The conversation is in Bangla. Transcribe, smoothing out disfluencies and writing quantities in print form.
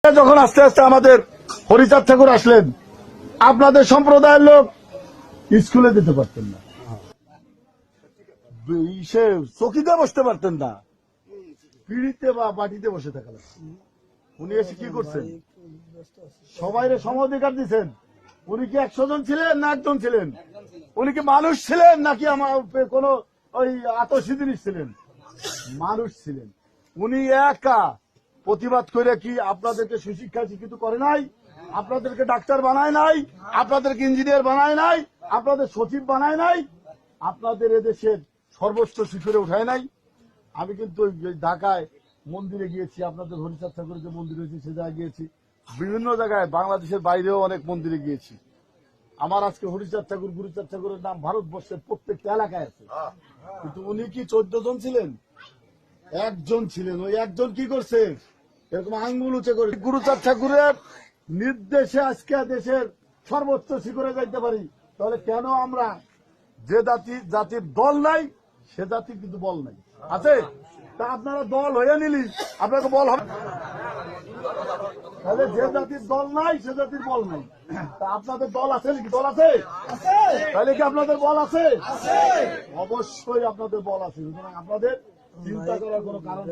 যখন আস্তে আস্তে আমাদের হরিচাঁদ ঠাকুর আসলেন, আপনাদের সম্প্রদায়ের লোক স্কুলে যেতে পারতেন না, সে চকিতে বসতে পারতেন না, পিড়িতে বা বাটিতে বসে থাকা লাগছে। উনি এসে কি করছেন? সবাই সম অধিকার দিচ্ছেন। উনি কি 100 জন ছিলেন না একজন ছিলেন? উনি কি মানুষ ছিলেন নাকি আমার কোন ওই আতসী জিনিস ছিলেন? মানুষ ছিলেন। উনি একা প্রতিবাদ করে কি আপনাদেরকে সুশিক্ষা শিক্ষিত করে নাই? আপনাদেরকে ডাক্তার বানায় নাই? আপনাদেরকে ইঞ্জিনিয়ার বানায় নাই? আপনাদের সচিব বানায় নাই? আপনাদের এদেশের সর্বোচ্চ শিখরে উঠায় নাই? আমি কিন্তু ঢাকায় মন্দিরে গিয়েছি, আপনাদের হরিচাঁদ ঠাকুরের যে মন্দির হয়েছে সে জায়গায় গিয়েছি, বিভিন্ন জায়গায় বাংলাদেশের বাইরেও অনেক মন্দিরে গিয়েছি। আমার আজকে হরিচাঁদ ঠাকুর গুরুচাঁদ ঠাকুরের নাম ভারতবর্ষের প্রত্যেকটা এলাকায় আছে, কিন্তু উনি কি 14 জন ছিলেন? একজন ছিলেন। ওই একজন কি করছে? এরকম আঙ্গুল উঁচে করে গুরুচাঁদ ঠাকুরের নির্দেশে আজকে দেশের সর্বোচ্চ শিখরে যাইতে পারি। তাহলে কেন আমরা যে জাতির দল নাই সে জাতির কিন্তু বল নাই আছে? তা আপনারা দল হয়ে নিলি আপনাকে বল হবে? তাহলে যে জাতির দল নাই সে জাতির বল নাই। তা আপনাদের দল আছে নাকি? দল আছে? তাহলে কি আপনাদের বল আছে? অবশ্যই আপনাদের বল আছে। সুতরাং আপনাদের চিন্তা করার কোনো কারণ